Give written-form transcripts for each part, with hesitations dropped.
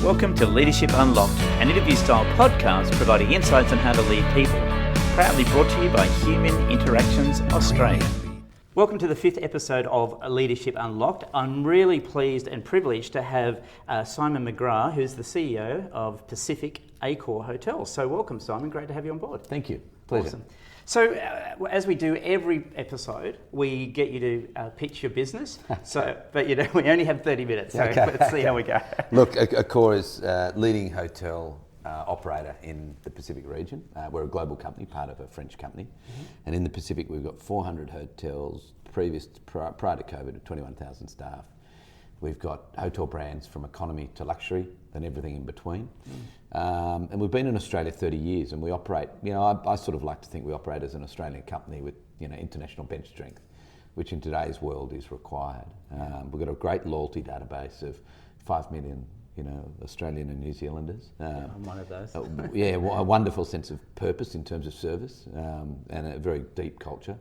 Welcome to Leadership Unlocked, an interview-style podcast providing insights on how to lead people. Proudly brought to you by Human Interactions Australia. Welcome to the 5th episode of Leadership Unlocked. I'm really pleased and privileged to have Simon McGrath, who's the CEO of Pacific Accor Hotels. So welcome, Simon. Great to have you on board. Thank you. Pleasure. Awesome. So, as we do every episode, we get you to pitch your business. But we only have 30 minutes, so Okay. let's see how we go. Look, Accor is leading hotel operator in the Pacific region. We're a global company, part of a French company. Mm-hmm. And in the Pacific, we've got 400 hotels prior to COVID, with 21,000 staff. We've got hotel brands from economy to luxury and everything in between. And we've been in Australia 30 years and we operate, I sort of like to think we operate as an Australian company with, international bench strength, which in today's world is required. We've got a great loyalty database of 5 million, Australian and New Zealanders. I'm one of those. A wonderful sense of purpose in terms of service and a very deep culture.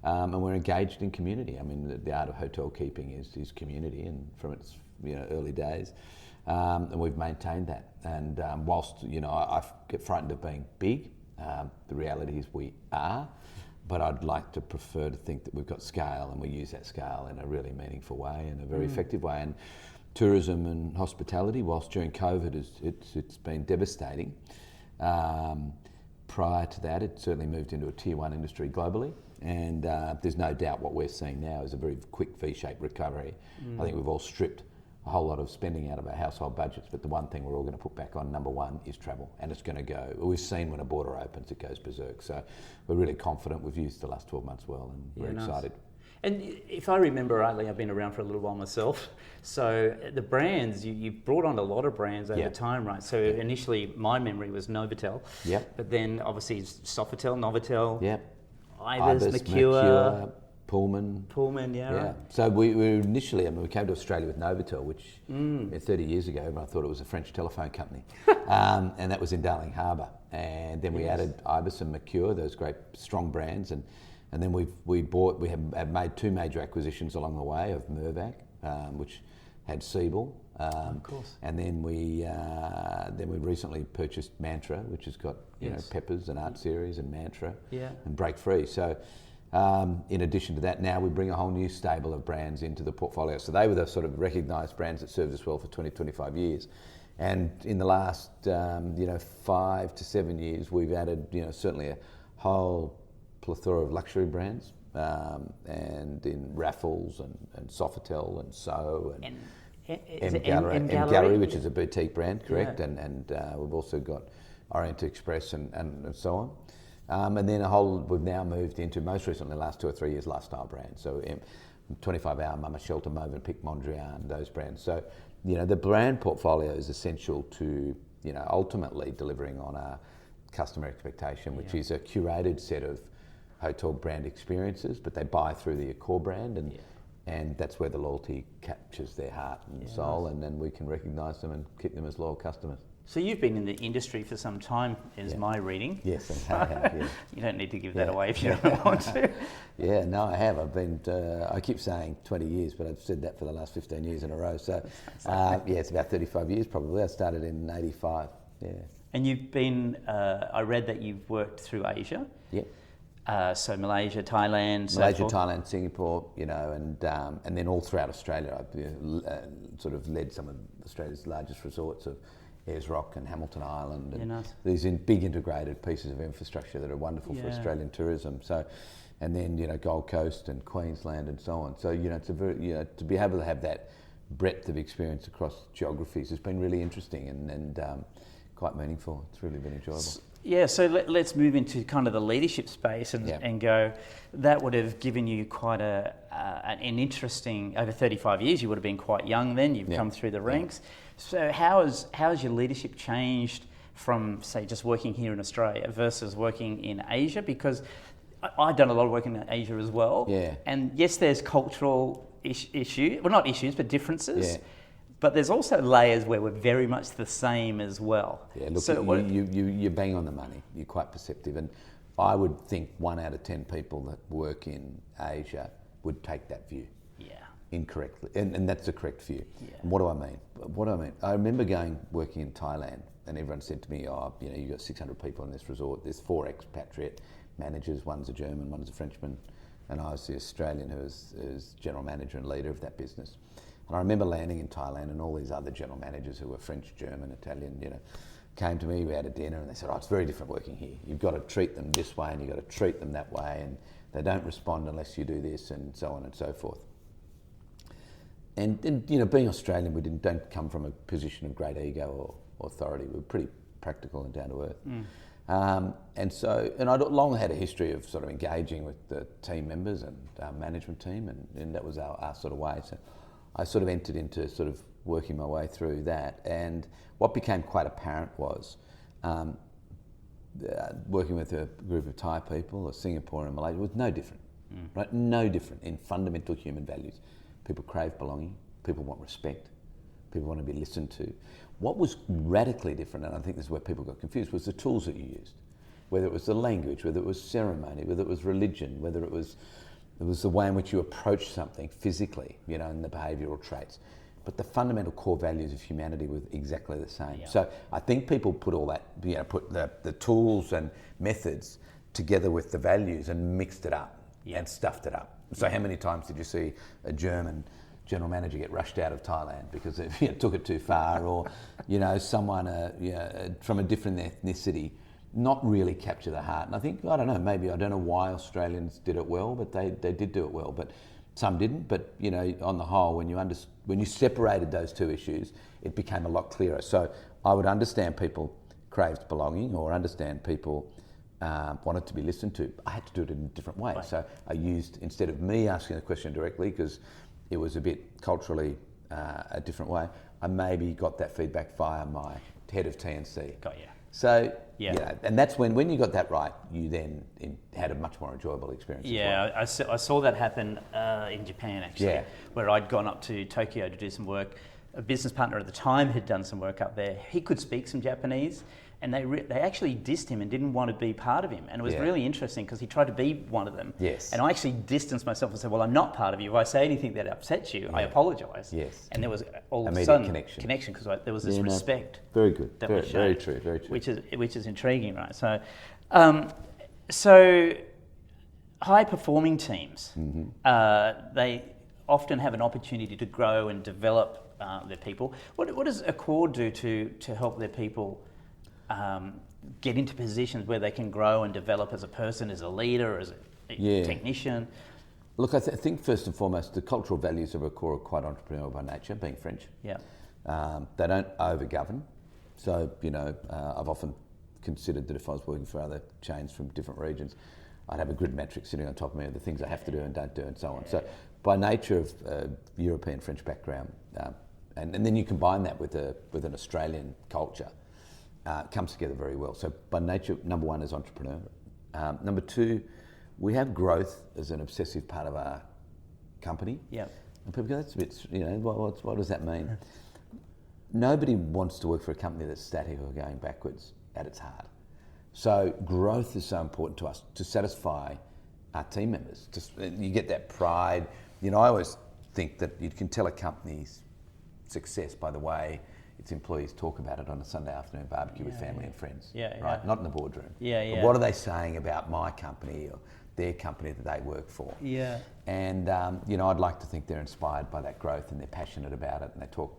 And we're engaged in community. I mean, the art of hotel keeping is community, and from its early days, and we've maintained that. And whilst I get frightened of being big, the reality is we are. But I'd like to prefer to think that we've got scale, and we use that scale in a really meaningful way, in a very effective way. And tourism and hospitality, whilst during COVID it's been devastating. Prior to that, it certainly moved into a tier 1 industry globally. And there's no doubt what we're seeing now is a very quick V-shaped recovery. I think we've all stripped a whole lot of spending out of our household budgets, but the one thing we're all going to put back on, number one, is travel. And it's going to go, we've seen when a border opens, it goes berserk. So we're really confident. We've used the last 12 months well, and we're excited. And if I remember rightly, I've been around for a little while myself. So the brands, you brought on a lot of brands over time, right? So initially, my memory was Novotel. Yep. But then obviously Sofitel, Novotel. Yep. Ibis, Mercure, Pullman, yeah. Right. So we initially, we came to Australia with Novotel, which 30 years ago, I thought it was a French telephone company, and that was in Darling Harbour. And then we added Ibis and Mercure, those great strong brands, and then we have made 2 major acquisitions along the way of Mirvac, which had Siebel. Of course. And then we recently purchased Mantra, which has got Peppers and Art Series and Mantra and Break Free. So in addition to that, now we bring a whole new stable of brands into the portfolio. So they were the sort of recognised brands that served us well for 20, 25 years. And in the last 5 to 7 years, we've added certainly a whole plethora of luxury brands, and in Raffles and Sofitel and So and M Gallery, which is a boutique brand, correct? Yeah. And we've also got Orient Express and so on. And then we've now moved into, most recently, the last 2 or 3 years, lifestyle brands. So 25 Hour, Mama Shelter, Movenpick, Mondrian, those brands. So, the brand portfolio is essential to, ultimately delivering on our customer expectation, which is a curated set of hotel brand experiences, but they buy through the Accor brand, and that's where the loyalty captures their heart and soul, and then we can recognise them and keep them as loyal customers. So you've been in the industry for some time, is my reading. Yes, I have. Yeah. You don't need to give that away if you don't want to. Yeah, no, I have. I've been. I keep saying 20 years, but I've said that for the last 15 years in a row. So, it's about 35 years probably. I started in '85. Yeah. And you've been. I read that you've worked through Asia. Yep. So Malaysia, Thailand, Thailand, Singapore, and then all throughout Australia. I've sort of led some of Australia's largest resorts of Ayers Rock and Hamilton Island, and these big integrated pieces of infrastructure that are wonderful for Australian tourism. So, and then Gold Coast and Queensland and so on. So it's a very to be able to have that breadth of experience across geographies has been really interesting and quite meaningful. It's really been enjoyable. Yeah, so let's move into kind of the leadership space and go. That would have given you quite an interesting, over 35 years, you would have been quite young then, you've come through the ranks. So how has your leadership changed from, say, just working here in Australia versus working in Asia? Because I've done a lot of work in Asia as well. Yeah. And yes, there's cultural issues, well, not issues, but differences. Yeah. But there's also layers where we're very much the same as well. Yeah, look, so you bang on the money. You're quite perceptive. And I would think 1 out of 10 people that work in Asia would take that view. Yeah. incorrectly, and that's the correct view. Yeah. And what do I mean? I remember working in Thailand, and everyone said to me, "Oh, you've got 600 people in this resort. There's 4 expatriate managers. One's a German, one's a Frenchman, and I was the Australian who was general manager and leader of that business." And I remember landing in Thailand, and all these other general managers who were French, German, Italian, came to me. We had a dinner, and they said, "Oh, it's very different working here. You've got to treat them this way, and you've got to treat them that way, and they don't respond unless you do this," and so on and so forth. And being Australian, we don't come from a position of great ego or authority. We were pretty practical and down to earth. And I'd long had a history of sort of engaging with the team members and our management team, and that was our sort of way. So I sort of entered into sort of working my way through that. And what became quite apparent was working with a group of Thai people, or Singapore and Malaysia, was no different, right? No different in fundamental human values. People crave belonging, people want respect, people want to be listened to. What was radically different, and I think this is where people got confused, was the tools that you used. Whether it was the language, whether it was ceremony, whether it was religion, whether it was the way in which you approach something physically, and the behavioural traits. But the fundamental core values of humanity were exactly the same. Yeah. So I think people put all that, put the tools and methods together with the values and mixed it up and stuffed it up. So how many times did you see a German general manager get rushed out of Thailand because it took it too far, or someone from a different ethnicity not really capture the heart? And I think, I don't know why Australians did it well, but they did do it well, but some didn't. But on the whole, when you separated those two issues, it became a lot clearer. So I would understand people craved belonging, or understand people wanted to be listened to. I had to do it in a different way. Right. So I used, instead of me asking the question directly, because it was a bit culturally a different way, I maybe got that feedback via my head of TNC. Got you. So, and that's when you got that right, you then had a much more enjoyable experience. Yeah, as well. I saw that happen in Japan, actually, where I'd gone up to Tokyo to do some work. A business partner at the time had done some work up there. He could speak some Japanese, and they actually dissed him and didn't want to be part of him. And it was really interesting, because he tried to be one of them. Yes. And I actually distanced myself and said, well, I'm not part of you. If I say anything that upsets you, I apologise. Yes. And there was all of a sudden connection, because there was this respect. Very good. Very true. Which is intriguing, right? So high performing teams, they often have an opportunity to grow and develop their people. What does Accor do to help their people get into positions where they can grow and develop as a person, as a leader, as a technician? Look, I think first and foremost, the cultural values of Accor are quite entrepreneurial by nature, being French. Yeah. They don't over-govern. So, I've often considered that if I was working for other chains from different regions, I'd have a grid matrix sitting on top of me of the things I have to do and don't do, and so on. So by nature of European French background, and then you combine that with an Australian culture, comes together very well. So by nature, number one is entrepreneur. Number two, we have growth as an obsessive part of our company. Yeah. And people go, that's a bit, what does that mean? Nobody wants to work for a company that's static or going backwards at its heart. So growth is so important to us to satisfy our team members. You get that pride. I always think that you can tell a company's success by the way its employees talk about it on a Sunday afternoon barbecue with family and friends. Right? Not in the boardroom. But what are they saying about my company or their company that they work for? Yeah. And I'd like to think they're inspired by that growth, and they're passionate about it, and they talk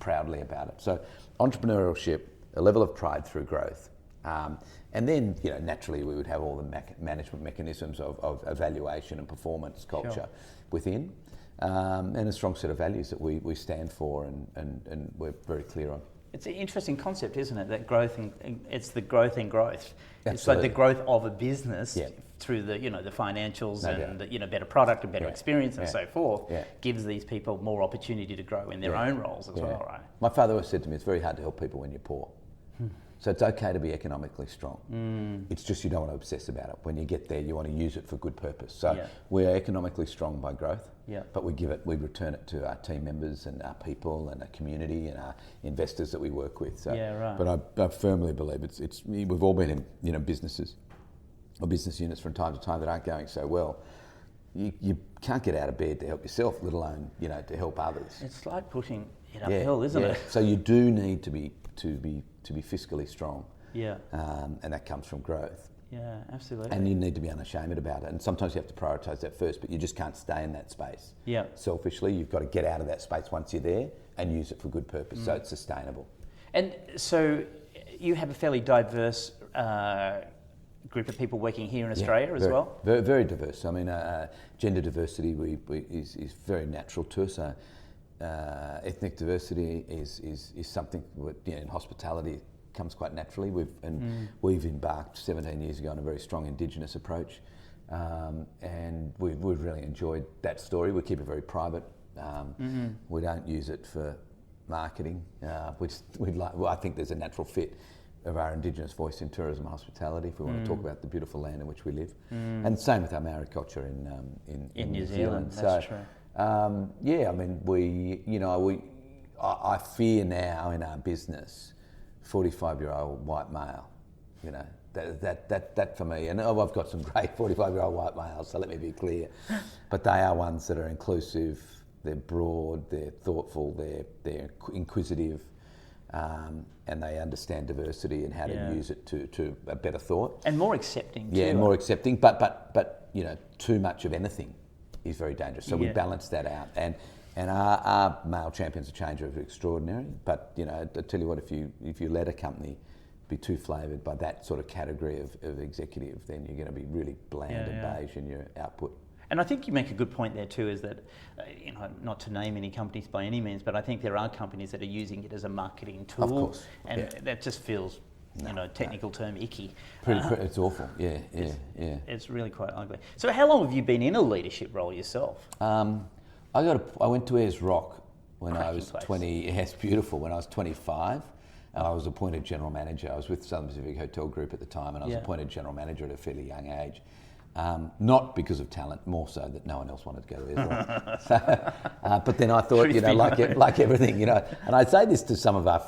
proudly about it. So entrepreneurship, a level of pride through growth. And then, naturally we would have all the management mechanisms of evaluation and performance culture within, and a strong set of values that we stand for and we're very clear on. It's an interesting concept, isn't it? That growth, it's the growth in growth. Absolutely. It's like the growth of a business through the the financials and the better product and better experience and so forth gives these people more opportunity to grow in their own roles as well, right? My father always said to me, it's very hard to help people when you're poor. So it's okay to be economically strong. It's just you don't want to obsess about it. When you get there, you want to use it for good purpose. So we are economically strong by growth, but we return it to our team members and our people and our community and our investors that we work with. So, but I firmly believe it's we've all been in businesses or business units from time to time that aren't going so well. you can't get out of bed to help yourself, let alone to help others. It's like pushing it uphill, isn't it? So you do need to be fiscally strong. Yeah. And that comes from growth. Yeah, absolutely. And you need to be unashamed about it. And sometimes you have to prioritise that first, but you just can't stay in that space. Yeah. Selfishly, you've got to get out of that space once you're there and use it for good purpose, so it's sustainable. And so you have a fairly diverse group of people working here in Australia as well? Very, very diverse. I mean, gender diversity is very natural to us. Ethnic diversity is something that, in hospitality comes quite naturally. We've embarked 17 years ago on a very strong Indigenous approach, and we've really enjoyed that story. We keep it very private. We don't use it for marketing. I think there's a natural fit of our Indigenous voice in tourism and hospitality if we want to talk about the beautiful land in which we live. And same with our Maori culture in New Zealand. That's true. I mean, I fear now in our business 45-year-old white male, that for me, and I've got some great 45-year-old white males, so let me be clear, but they are ones that are inclusive, they're broad, they're thoughtful, they're inquisitive, and they understand diversity and how to use it to a better thought. And more accepting too. Yeah, more accepting, but too much of anything is very dangerous. So we balance that out. And our male champions of change are extraordinary. But I tell you what, if you let a company be too flavoured by that sort of category of executive, then you're going to be really bland and beige in your output. And I think you make a good point there too, is that, not to name any companies by any means, but I think there are companies that are using it as a marketing tool. Of course. And that just feels, technical term, icky. It's awful, yeah. It's really quite ugly. So how long have you been in a leadership role yourself? I went to Ayers Rock when I was 20. Yes, beautiful. When I was 25, and I was appointed general manager. I was with Southern Pacific Hotel Group at the time, and I was appointed general manager at a fairly young age. Not because of talent, more so that no one else wanted to go to Ayers Rock. But then I thought, like everything, and I say this to some of our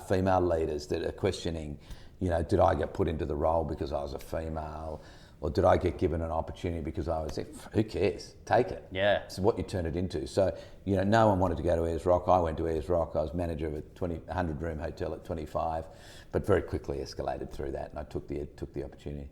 female leaders that are questioning, did I get put into the role because I was a female? Or did I get given an opportunity because I was there? Who cares? Take it. Yeah. It's what you turn it into. So, no one wanted to go to Ayers Rock. I went to Ayers Rock. I was manager of a 100-room hotel at 25, but very quickly escalated through that, and I took the opportunity.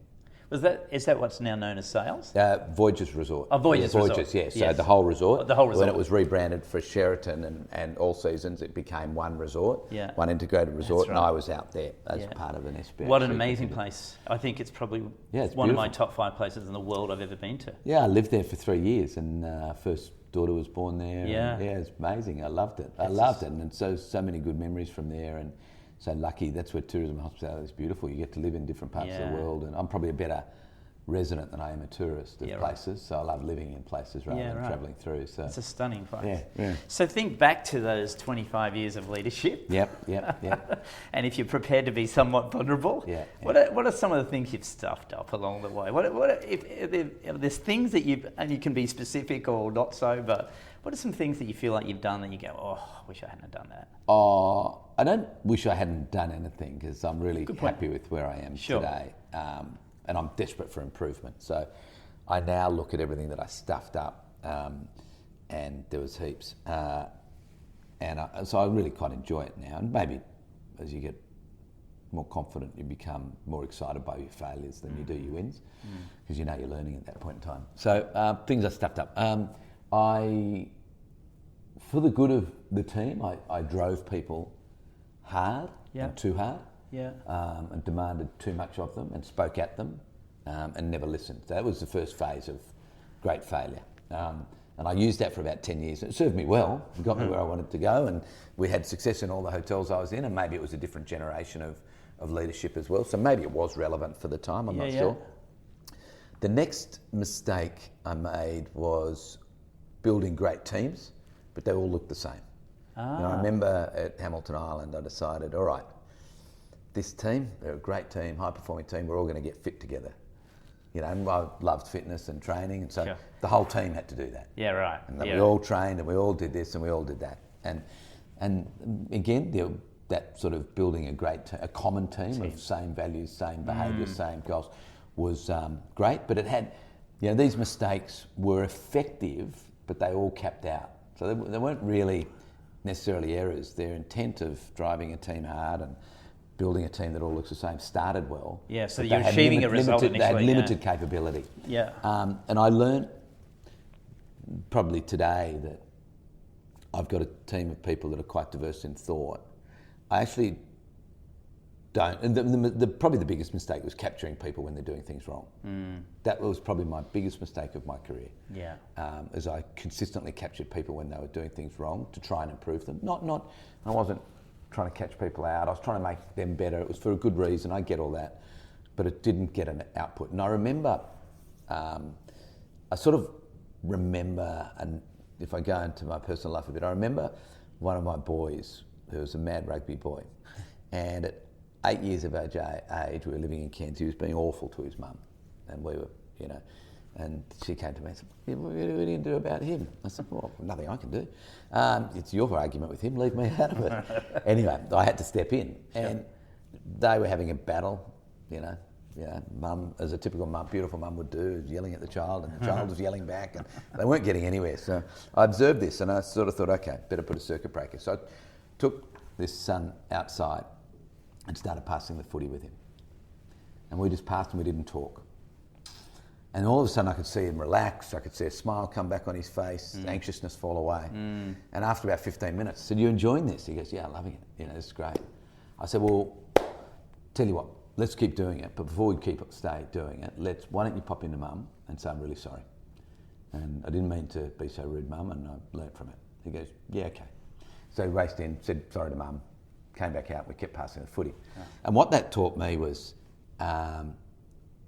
Is that what's now known as sales? Voyages Resort. Oh, Voyages Resort. Yes. So the whole resort. The whole resort. When it was rebranded for Sheraton and All Seasons, it became one resort, one integrated resort, and I was out there as part of an SPH. What an amazing place. I think it's probably it's one of my top 5 places in the world I've ever been to. Yeah, I lived there for 3 years, and first daughter was born there. Yeah. It's amazing. I loved it. And so many good memories from there, and so lucky. That's where tourism and hospitality is beautiful. You get to live in different parts of the world, and I'm probably a better resident than I am a tourist of places, so I love living in places rather than travelling through. So it's a stunning place. Yeah. So think back to those 25 years of leadership. Yep. And if you're prepared to be somewhat vulnerable, what are some of the things you've stuffed up along the way? If there's things that and you can be specific or not so, but what are some things that you feel like you've done that you go, oh, I wish I hadn't done that? I don't wish I hadn't done anything, because I'm really happy with where I am today. And I'm desperate for improvement. So I now look at everything that I stuffed up, and there was heaps. So I really quite enjoy it now. And maybe as you get more confident, you become more excited by your failures than you do your wins, because you're learning at that point in time. So things I stuffed up. For the good of the team, I drove people hard and too hard. And demanded too much of them and spoke at them, and never listened. That was the first phase of great failure. And I used that for about 10 years. It served me well. It got me where I wanted to go, and we had success in all the hotels I was in, and maybe it was a different generation of leadership as well. So maybe it was relevant for the time, I'm not sure. The next mistake I made was building great teams, but they all looked the same. I remember at Hamilton Island, I decided, all right, this team, they're a great team, high-performing team, we're all going to get fit together. And I loved fitness and training, and so the whole team had to do that. Yeah, right. And we all trained, and we all did this, and we all did that. And again, that sort of building a common team of same values, same behaviours, same goals was great, but it had these mistakes were effective, but they all capped out. So they weren't really necessarily errors. Their intent of driving a team hard and building a team that all looks the same started well. Yeah, so you're achieving a result initially. They had limited capability. Yeah. And I learned probably today that I've got a team of people that are quite diverse in thought. I actually don't, and probably the biggest mistake was capturing people when they're doing things wrong. That was probably my biggest mistake of my career. Yeah. As I consistently captured people when they were doing things wrong to try and improve them. I wasn't trying to catch people out. I was trying to make them better. It was for a good reason. I get all that, but it didn't get an output. And I remember, I sort of remember, and if I go into my personal life a bit, I remember one of my boys who was a mad rugby boy, and at 8 years of age, we were living in Cairns. He was being awful to his mum, and we were, and she came to me and said, what are you going to do about him? I said, well, nothing I can do. It's your argument with him, leave me out of it. Anyway, I had to step in, and they were having a battle, mum, as a typical mum, beautiful mum would do, yelling at the child, and the child was yelling back, and they weren't getting anywhere. So I observed this, and I sort of thought, okay, better put a circuit breaker. So I took this son outside and started passing the footy with him. And we just passed and we didn't talk. And all of a sudden I could see him relax, I could see a smile come back on his face, anxiousness fall away. And after about 15 minutes, I said, you enjoying this? He goes, yeah, loving it, this is great. I said, well, tell you what, let's keep doing it, but before we stay doing it, why don't you pop into mum and say, I'm really sorry. And I didn't mean to be so rude, mum, and I learnt from it. He goes, yeah, okay. So he raced in, said sorry to mum, came back out, we kept passing the footy. Yeah. And what that taught me was,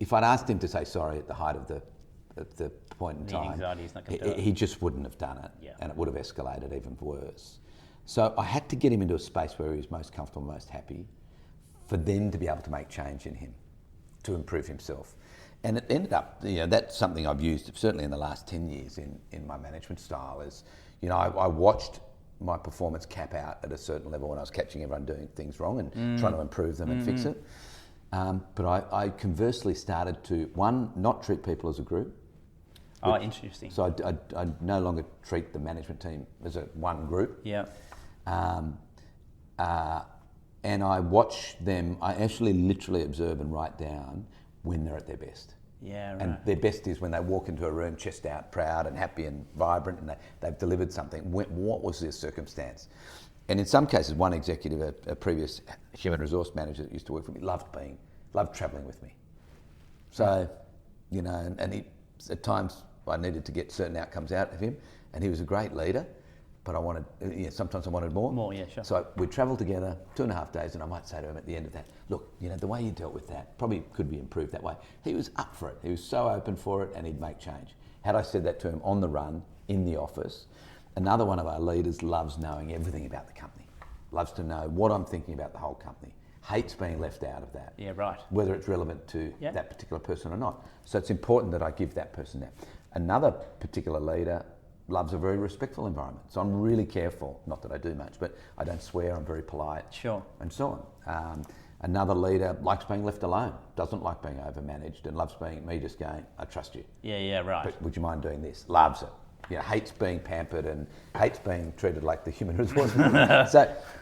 if I'd asked him to say sorry at the height of the point in time, anxiety's not going to do it. He just wouldn't have done it, and it would have escalated even worse. So I had to get him into a space where he was most comfortable, most happy, for then to be able to make change in him, to improve himself. And it ended up, that's something I've used certainly in the last 10 years in my management style is, I watched my performance cap out at a certain level when I was catching everyone doing things wrong and trying to improve them and fix it. But I conversely started to, one, not treat people as a group. Oh, interesting. So I no longer treat the management team as one group. Yeah. And I watch them, I actually literally observe and write down when they're at their best. Yeah, right. And their best is when they walk into a room chest out, proud and happy and vibrant, and they've delivered something. What was their circumstance? And in some cases, one executive, a previous human resource manager that used to work for me, loved travelling with me. So, and he, at times I needed to get certain outcomes out of him, and he was a great leader, but I wanted, sometimes I wanted more. More, yeah, sure. So we'd travel together 2.5 days, and I might say to him at the end of that, look, the way you dealt with that probably could be improved that way. He was up for it. He was so open for it, and he'd make change. Had I said that to him on the run, in the office, another one of our leaders loves knowing everything about the company, loves to know what I'm thinking about the whole company, hates being left out of that. Yeah, right. Whether it's relevant to that particular person or not. So it's important that I give that person that. Another particular leader loves a very respectful environment. So I'm really careful, not that I do much, but I don't swear, I'm very polite. Sure. And so on. Another leader likes being left alone, doesn't like being overmanaged, and loves being me just going, I trust you. Yeah, right. But would you mind doing this? Loves it. Hates being pampered and hates being treated like the human resource.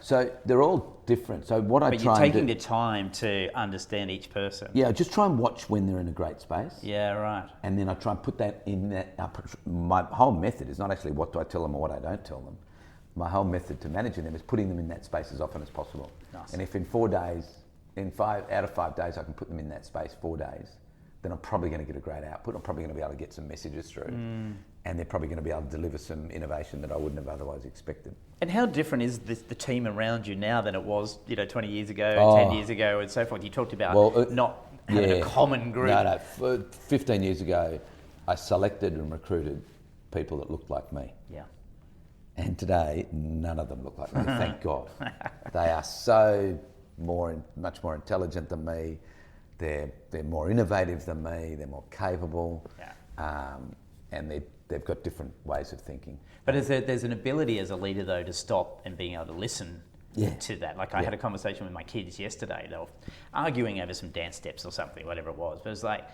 So they're all different. So what I try and do... But you're taking the time to understand each person. Yeah, just try and watch when they're in a great space. Yeah, right. And then I try and put that in that... My whole method is not actually what do I tell them or what I don't tell them. My whole method to managing them is putting them in that space as often as possible. Nice. And if in 4 days, out of 5 days I can put them in that space 4 days, then I'm probably going to get a great output. I'm probably going to be able to get some messages through. And they're probably going to be able to deliver some innovation that I wouldn't have otherwise expected. And how different is the team around you now than it was, 20 years ago, 10 years ago, and so forth? You talked about not having a common group. No. 15 years ago, I selected and recruited people that looked like me. Yeah. And today, none of them look like me. Thank God. They are so much more intelligent than me. They're more innovative than me. They're more capable. Yeah. And they've got different ways of thinking. But there's an ability as a leader, though, to stop and being able to listen to that. Like I had a conversation with my kids yesterday. They were arguing over some dance steps or something, whatever it was. But it was like,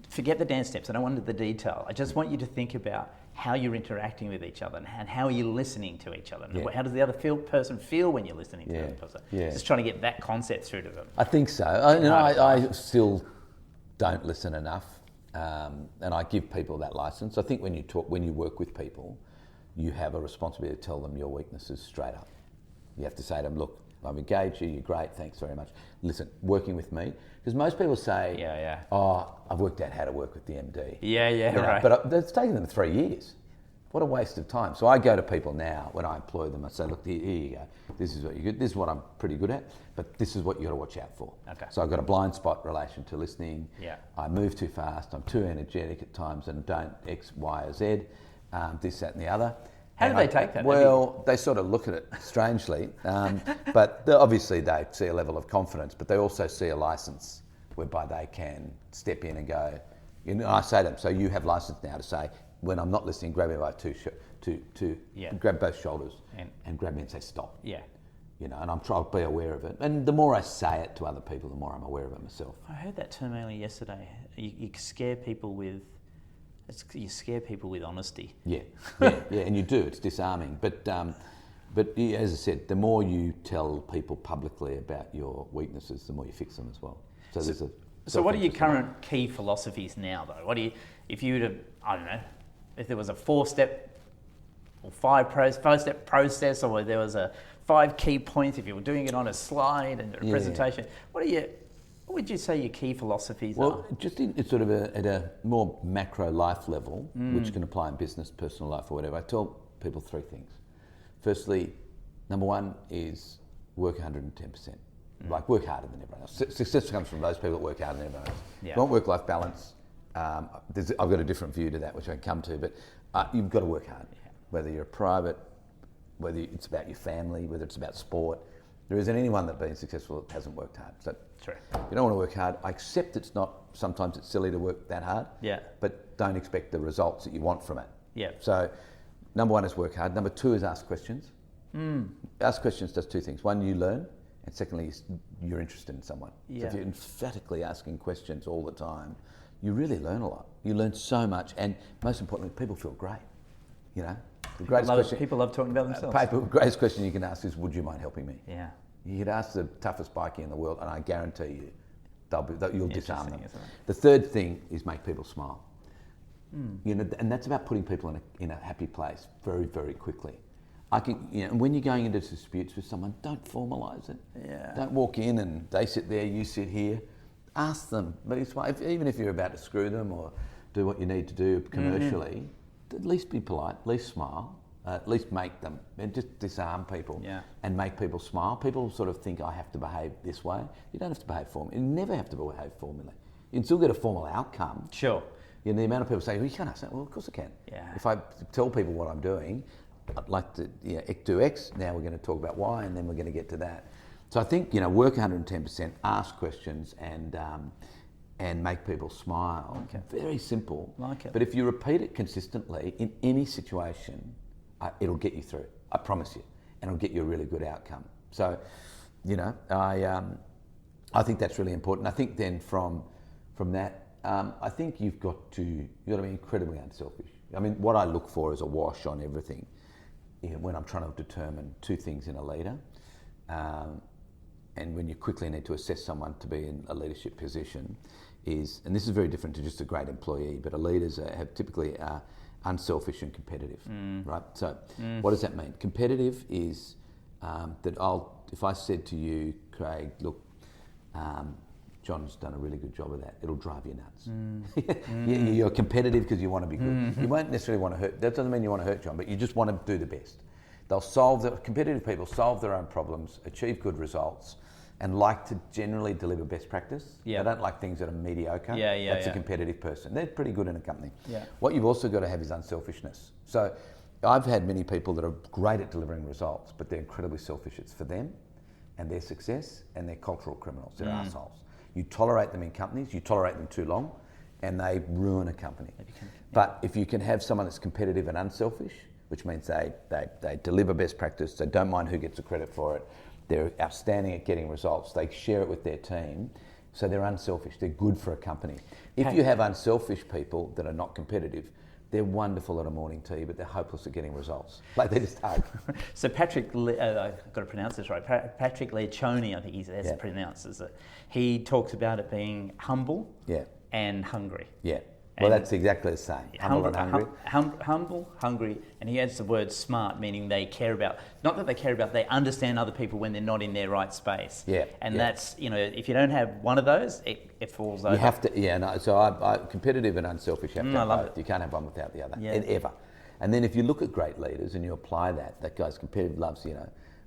forget the dance steps. I don't want the detail. I just want you to think about how you're interacting with each other and how are you listening to each other. And how does the other person feel when you're listening to the other person? Just trying to get that concept through to them. I think so. I still don't listen enough, and I give people that license. I think when you work with people, you have a responsibility to tell them your weaknesses straight up. You have to say to them, look, I've engaged you, you're great, thanks very much. Listen, working with me, because most people say, oh, I've worked out how to work with the MD. Right. But it's taken them 3 years. What a waste of time. So I go to people now, when I employ them, I say, look, here you go. This is what you're good. This is what I'm pretty good at, but this is what you got to watch out for. Okay. So I've got a blind spot relation to listening. Yeah. I move too fast. I'm too energetic at times and don't X, Y, or Z, this, that, and the other. How do they take that? Well, they sort of look at it strangely, but obviously they see a level of confidence, but they also see a license whereby they can step in and go, I say to them, so you have license now to say, when I'm not listening, grab me by grab both shoulders and grab me and say stop. Yeah. And I'm trying to be aware of it. And the more I say it to other people, the more I'm aware of it myself. I heard that term earlier yesterday. You scare people with honesty. Yeah, and you do. It's disarming. But as I said, the more you tell people publicly about your weaknesses, the more you fix them as well. So what are your current key philosophies now, though? If you were to, I don't know, if there was a 4-step or 5-step process, or there was a 5 key points, if you were doing it on a slide and a presentation, what would you say your key philosophies are? Well, just at a more macro life level, which can apply in business, personal life, or whatever, I tell people 3 things. Firstly, number 1 is work 110%. Like, work harder than everyone else. Success comes from those people that work harder than everyone else. Yeah. If you want work-life balance, I've got a different view to that, which I can come to, but you've got to work hard. Yeah. Whether you're private, whether it's about your family, whether it's about sport, there isn't anyone that's been successful that hasn't worked hard. So true. You don't want to work hard. I accept sometimes it's silly to work that hard, but don't expect the results that you want from it. Yeah. So number 1 is work hard. Number 2 is ask questions. Ask questions does 2 things. 1, you learn, and secondly, you're interested in someone. Yeah. So if you're emphatically asking questions all the time, you really learn a lot. You learn so much, and most importantly, people feel great. The greatest question. People love talking about themselves. The greatest question you can ask is, would you mind helping me? Yeah. You could ask the toughest bikie in the world, and I guarantee you, you'll disarm them. The third thing is make people smile. And that's about putting people in a happy place very, very quickly. When you're going into disputes with someone, don't formalise it. Yeah. Don't walk in and they sit there, you sit here. Ask them, but even if you're about to screw them or do what you need to do commercially, at least be polite, at least smile, at least make them, and just disarm people and make people smile. People sort of think, I have to behave this way. You don't have to behave formally. You never have to behave formally. You can still get a formal outcome. Sure. The amount of people say, well, you can't ask that. Well, of course I can. Yeah. If I tell people what I'm doing, I'd like to do X, now we're going to talk about Y, and then we're going to get to that. So I think, work 110%, ask questions, and make people smile. Okay. Very simple. Like it. But if you repeat it consistently in any situation, it'll get you through. I promise you. And it'll get you a really good outcome. So, I think that's really important. I think then from that, I think you've got to be incredibly unselfish. I mean, what I look for is a wash on everything. When I'm trying to determine 2 things in a leader, and when you quickly need to assess someone to be in a leadership position, and this is very different to just a great employee, but leaders have typically unselfish and competitive, right? So what does that mean? Competitive is that if I said to you, Craig, look, John's done a really good job of that, it'll drive you nuts. You're competitive because you want to be good. You won't necessarily want to hurt, that doesn't mean you want to hurt John, but you just want to do the best. Competitive people solve their own problems, achieve good results, and like to generally deliver best practice. They don't like things that are mediocre. That's a competitive person. They're pretty good in a company. What you've also got to have is unselfishness. So I've had many people that are great at delivering results, but they're incredibly selfish. It's for them and their success, and they're cultural criminals. They're assholes. You tolerate them in companies, you tolerate them too long, and they ruin a company. But if you can have someone that's competitive and unselfish, which means they deliver best practice, they don't mind who gets the credit for it, they're outstanding at getting results, they share it with their team, So they're unselfish. They're good for a company. If you have unselfish people that are not competitive, they're wonderful at a morning tea, but they're hopeless at getting results. Like they just hug. So I've got to pronounce this right. Patrick Lencioni, I think that's pronounces it. He talks about it being humble and hungry. Yeah. Well, that's exactly the same. Humble and hungry. Humble, hungry, and he adds the word smart, meaning they care about, not that they care about, they understand other people when they're not in their right space. Yeah. And that's, if you don't have one of those, it falls over. You have to, so competitive and unselfish have to have both. You can't have one without the other, ever. And then if you look at great leaders and you apply that guy's competitive, loves,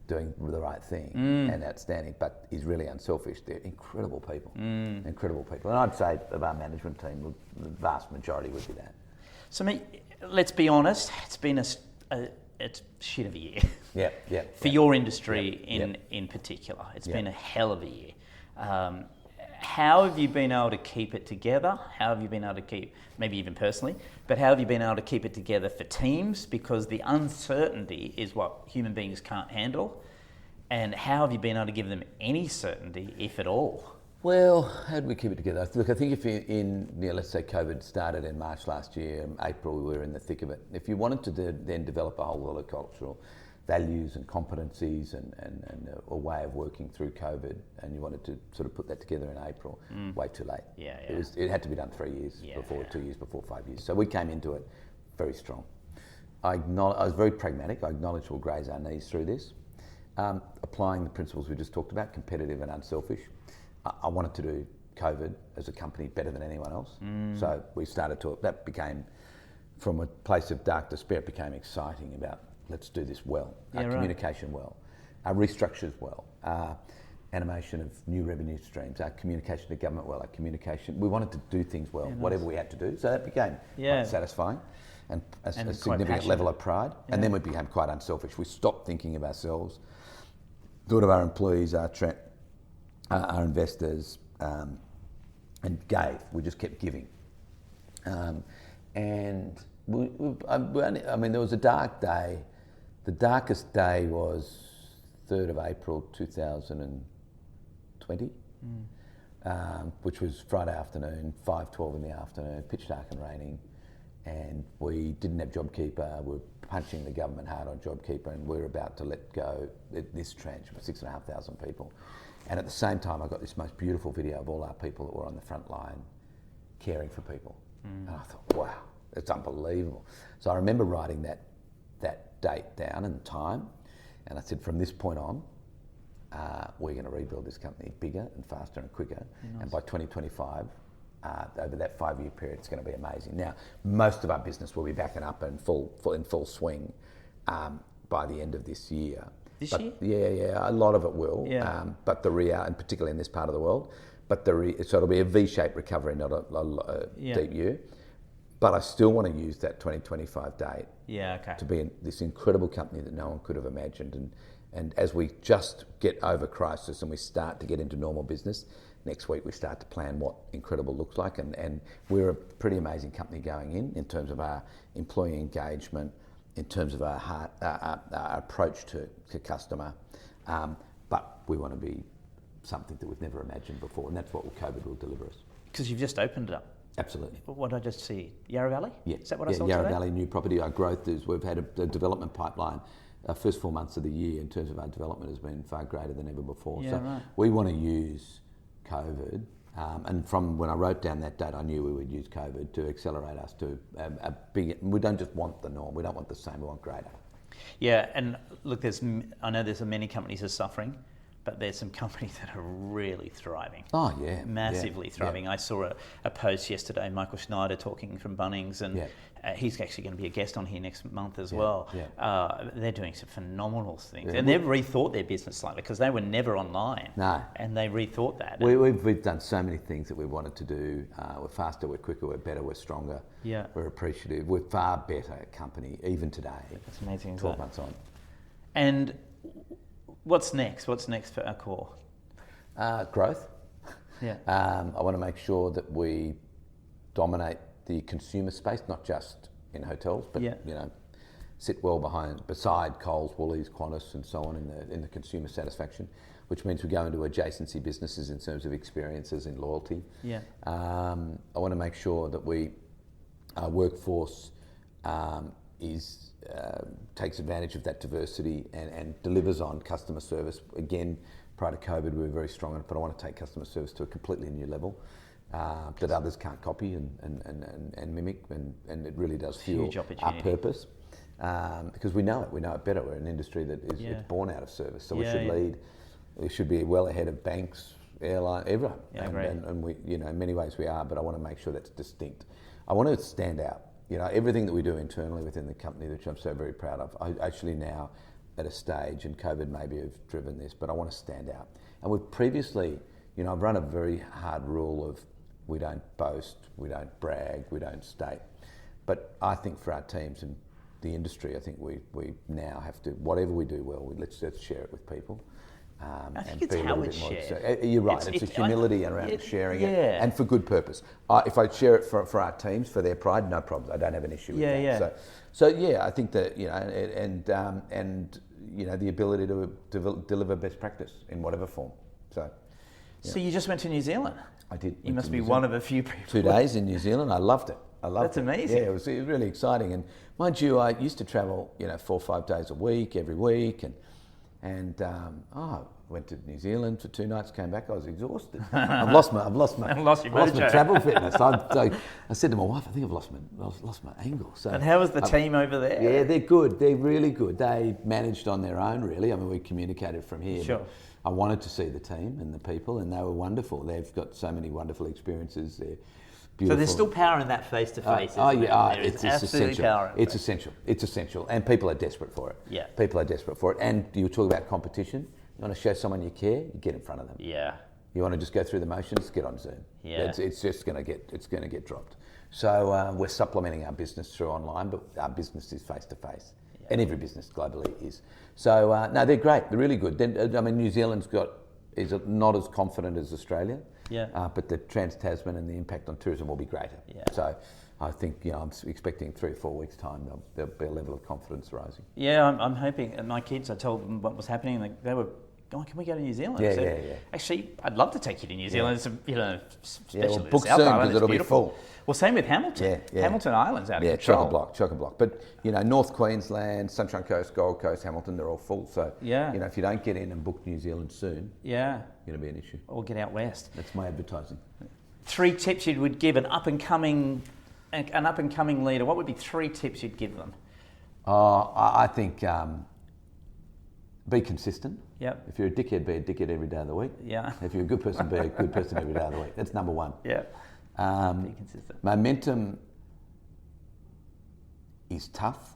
doing the right thing and outstanding, but is really unselfish. They're incredible people, incredible people. And I'd say of our management team, the vast majority would be that. So, let's be honest, it's been a shit of a year. Yeah. For your industry in particular, it's been a hell of a year. How have you been able to keep it together? How have you been able to keep, maybe even personally, but how have you been able to keep it together for teams? Because the uncertainty is what human beings can't handle. And how have you been able to give them any certainty, if at all? Well, how do we keep it together? Look, I think if you're let's say COVID started in March last year, April we were in the thick of it. If you wanted to then develop a whole lot of cultural values and competencies and a way of working through COVID, and you wanted to sort of put that together in April, way too late. It had to be done 3 years before, 2 years before, 5 years. So we came into it very strong. I was very pragmatic. I acknowledged we'll graze our knees through this. Applying the principles we just talked about, competitive and unselfish. I wanted to do COVID as a company better than anyone else. So we started that became, from a place of dark despair, it became exciting about let's do this well, our communication well, our restructures well, animation of new revenue streams, our communication to government well, our communication. We wanted to do things well, whatever we had to do. So that became quite satisfying and a significant level of pride. Yeah. And then we became quite unselfish. We stopped thinking of ourselves, thought of our employees, our investors, and gave. We just kept giving. And there was a dark day. The darkest day was 3rd of April 2020, which was Friday afternoon, 5:12 in the afternoon, pitch dark and raining, and we didn't have JobKeeper. We were punching the government hard on JobKeeper, and we were about to let go this tranche of 6,500 people. And at the same time, I got this most beautiful video of all our people that were on the front line caring for people. And I thought, wow, it's unbelievable. So I remember writing that date down and time, and I said, from this point on, we're going to rebuild this company bigger and faster and quicker. Nice. And by 2025, over that 5-year period, it's going to be amazing. Now, most of our business will be backing up and in full swing by the end of this year. This year? Yeah, a lot of it will. Yeah. But and particularly in this part of the world, so it'll be a V-shaped recovery, not a deep year. But I still want to use that 2025 date to be this incredible company that no one could have imagined. And as we just get over crisis and we start to get into normal business, next week we start to plan what incredible looks like. And we're a pretty amazing company going in terms of our employee engagement, in terms of our approach to customer. But we want to be something that we've never imagined before, and that's what COVID will deliver us. Because you've just opened it up. Absolutely. What did I just see? Yarra Valley? Yeah. Is that what I saw Yarra today? Valley, new property. Our growth is, we've had a development pipeline. Our first 4 months of the year in terms of our development has been far greater than ever before. We want to use COVID, and from when I wrote down that date, I knew we would use COVID to accelerate us to a big, we don't just want the norm, we don't want the same, we want greater. Yeah, and look, I know there's many companies that are suffering, but there's some companies that are really thriving. Oh, yeah. Massively thriving. Yeah. I saw a post yesterday, Michael Schneider talking from Bunnings, and he's actually going to be a guest on here next month as well. Yeah. They're doing some phenomenal things. Yeah. And they've rethought their business slightly because they were never online. No. And they rethought that. We've done so many things that we wanted to do. We're faster, we're quicker, we're better, we're stronger. Yeah. We're appreciative. We're far better company, even today. That's amazing. 12 months on. And what's next? What's next for Accor? Growth. Yeah. I want to make sure that we dominate the consumer space, not just in hotels, but sit well beside Coles, Woolies, Qantas, and so on in the consumer satisfaction, which means we go into adjacency businesses in terms of experiences and loyalty. Yeah. I want to make sure that our workforce takes advantage of that diversity and delivers on customer service. Again, prior to COVID, we were very strong on it, but I want to take customer service to a completely new level that others can't copy and mimic, and it really does fuel our purpose. Because we know it better. We're an industry that is it's born out of service, so we should lead. We should be well ahead of banks, airline, everyone. And we, in many ways we are, but I want to make sure that's distinct. I want to stand out. Everything that we do internally within the company, which I'm so very proud of. I actually now at a stage, and COVID maybe have driven this, but I want to stand out. And we've previously, I've run a very hard rule of we don't boast, we don't brag, we don't state. But I think for our teams and the industry, I think we now have to, whatever we do well, let's share it with people. I think it's how it's shared. You're right. It's a humility around sharing it, and for good purpose. If I share it for our teams, for their pride, no problem. I don't have an issue with that. Yeah. So I think that the ability to deliver best practice in whatever form. So you just went to New Zealand. I did. You must be one of a few people. 2 days in New Zealand. I loved it. That's amazing. Yeah, it was really exciting. And mind you, I used to travel, 4 or 5 days a week, every week, and I went to New Zealand for 2 nights, came back, I was exhausted. I've lost my travel fitness. I said to my wife, I think I've lost my angle. So, and how was the team over there? Yeah, they're good. They're really good. They managed on their own, really. I mean, we communicated from here. Sure. I wanted to see the team and the people, and they were wonderful. They've got so many wonderful experiences. They're beautiful. So there's still power in that face-to-face, it's essential. It's essential. And people are desperate for it. Yeah. People are desperate for it. And you talk about competition. You want to show someone you care, you get in front of them. Yeah. You want to just go through the motions, get on Zoom. Yeah. It's just going to get dropped. So we're supplementing our business through online, but our business is face-to-face. Yeah. And every business globally is. So, no, they're great. They're really good. New Zealand's is not as confident as Australia. Yeah. But the Trans-Tasman and the impact on tourism will be greater. Yeah. So I think I'm expecting 3 or 4 weeks' time there'll be a level of confidence rising. Yeah, I'm hoping. And my kids, I told them what was happening, and they were going, "Can we go to New Zealand?" Yeah. Actually, I'd love to take you to New Zealand. Yeah. Especially book the South soon Island. because it'll be full. Well, same with Hamilton. Yeah. Hamilton Island's out of control. Chock-a-block. But North Queensland, Sunshine Coast, Gold Coast, Hamilton, they're all full. So if you don't get in and book New Zealand soon, going to be an issue. Or get out west. That's my advertising. 3 tips you would give an up and coming leader. What would be 3 tips you'd give them? I think be consistent. Yep. If you're a dickhead, be a dickhead every day of the week. Yeah. If you're a good person, be a good person every day of the week. That's number 1. Yeah. Be consistent. Momentum is tough,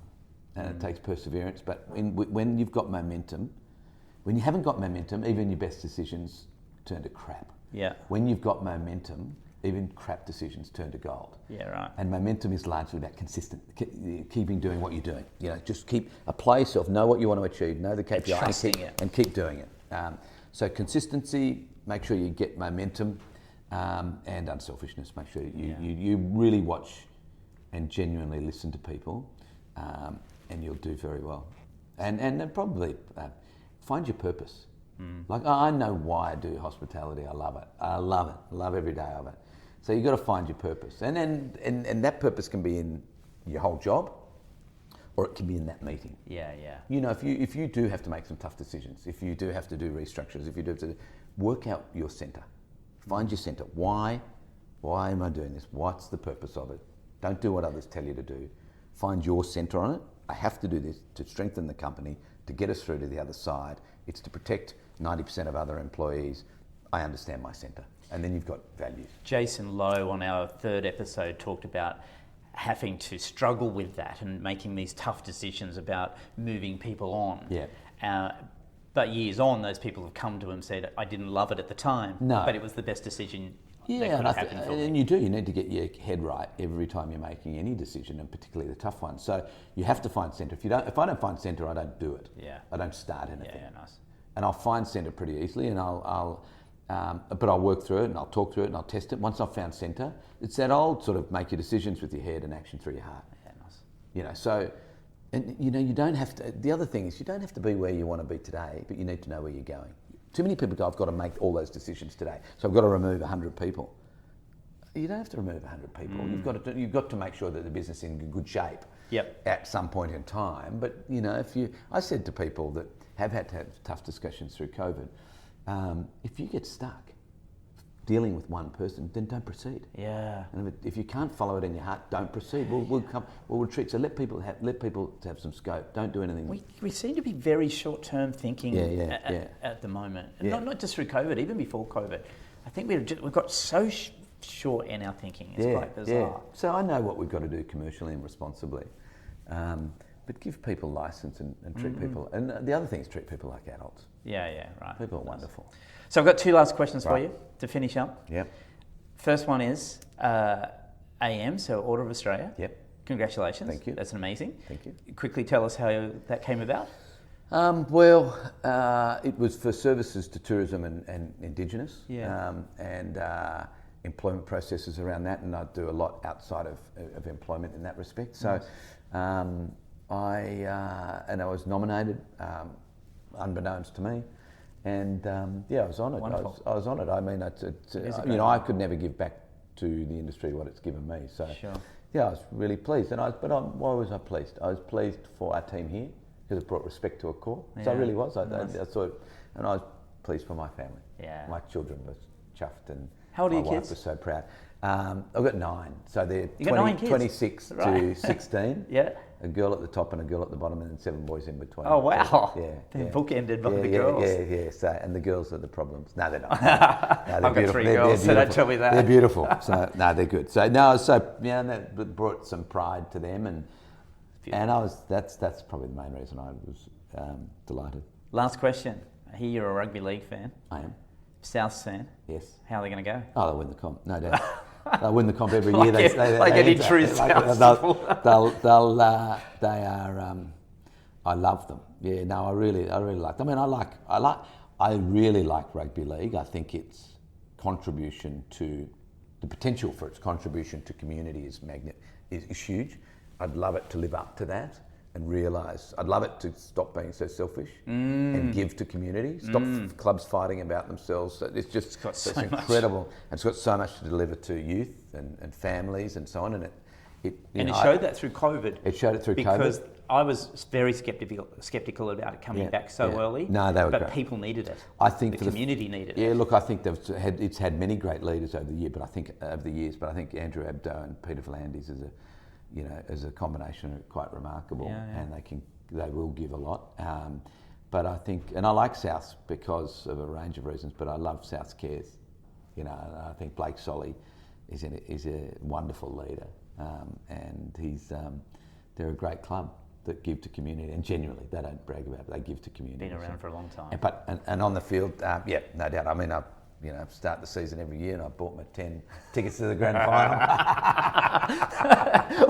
and it takes perseverance. But when you've got momentum, when you haven't got momentum, even your best decisions turn to crap. Yeah. When you've got momentum, even crap decisions turn to gold. Yeah, right. And momentum is largely about keeping doing what you're doing. Just apply yourself, know what you want to achieve, know the KPI, and keep doing it. So consistency, make sure you get momentum, and unselfishness. Make sure you really watch and genuinely listen to people, and you'll do very well. And then probably find your purpose. Like, I know why I do hospitality. I love it. I love every day of it. So you've got to find your purpose. And then and that purpose can be in your whole job, or it can be in that meeting. Yeah. If you do have to make some tough decisions, if you do have to do restructures, if you do have to work out your centre. Find your centre. Why am I doing this? What's the purpose of it? Don't do what others tell you to do. Find your centre on it. I have to do this to strengthen the company, to get us through to the other side. It's to protect 90% of other employees. I understand my centre. And then you've got values. Jason Lowe on our 3rd episode talked about having to struggle with that and making these tough decisions about moving people on. Yeah. But years on, those people have come to him and said, "I didn't love it at the time, but it was the best decision that could have happened for me." And you need to get your head right every time you're making any decision, and particularly the tough ones. So you have to find centre. If I don't find centre, I don't do it. Yeah. I don't start anything. Yeah, nice. And I'll find centre pretty easily, and but I'll work through it, and I'll talk through it, and I'll test it. Once I've found centre, it's that old sort of make your decisions with your head and action through your heart. Yeah, nice. So And you don't have to. The other thing is, you don't have to be where you want to be today, but you need to know where you're going. Too many people go, I've got to make all those decisions today, so I've got to remove 100 people. You don't have to remove 100 people. You've got to make sure that the business is in good shape. Yep. At some point in time. But I said to people that have had to have tough discussions through COVID, if you get stuck dealing with one person, then don't proceed. Yeah. And if you can't follow it in your heart, don't proceed. We'll retreat. So let people have some scope. Don't do anything. We seem to be very short-term thinking at the moment. Yeah. Not just through COVID, even before COVID. I think we've got so short in our thinking. It's quite bizarre. Yeah. So I know what we've got to do commercially and responsibly. But give people license and treat people. And the other thing is treat people like adults. Yeah, right. People are wonderful. So I've got two last questions for you to finish up. Yep. First one is AM, so Order of Australia. Yep. Congratulations. Thank you. That's amazing. Thank you. Quickly tell us how that came about. It was for services to tourism and Indigenous. Yeah. And employment processes around that, and I do a lot outside of employment in that respect. So I was nominated, unbeknownst to me. And I was honoured. I was honoured. I mean, I could never give back to the industry what it's given me. So, I was really pleased. Why was I pleased? I was pleased for our team here because it brought respect to Accor. Yeah. So I really was. I thought, and I was pleased for my family. Yeah. My children were chuffed, and how old are my your wife kids? was so proud. I've got 9. So they're 26 to 16. Yeah. A girl at the top and a girl at the bottom, and then 7 boys in between. Oh wow! Yeah, they're bookended by the girls. Yeah. So, and the girls are the problems. No, they're not. No, I've got 3 girls, so don't tell me that. They're beautiful. So no, they're good. So and that brought some pride to them, and that's probably the main reason I was delighted. Last question. I hear you're a rugby league fan. I am. South fan. Yes. How are they going to go? Oh, they'll win the comp, no doubt. They'll win the comp every year. Like any true South people. They are. I love them. Yeah. No, I really like them. I really like rugby league. I think its contribution to the potential for its contribution to community is huge. I'd love it to live up to that and realise. I'd love it to stop being so selfish and give to community. Stop clubs fighting about themselves. It's incredible. And it's got so much to deliver to youth and families and so on. And it showed that through COVID. It showed it through because COVID. Because I was very sceptical about it coming back so early. No, they were but great. people needed it. I think the community needed it. Yeah, look, I think it's had many great leaders over the year, but I think Andrew Abdo and Peter V'landys as a combination are quite remarkable, and they will give a lot. But I think, and I like South because of a range of reasons, but I love South's cares. I think Blake Solly is a wonderful leader, and they're a great club that give to community, and genuinely they don't brag about it. They give to community. Been around for a long time. And on the field, no doubt. I mean, start the season every year, and I bought my 10 tickets to the grand final.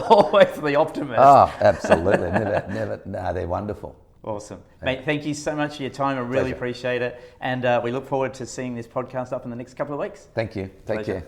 Always the optimist. Oh, absolutely. Never. No, they're wonderful. Awesome. Mate, thank you so much for your time. I really appreciate it. And we look forward to seeing this podcast up in the next couple of weeks. Thank you. Take care.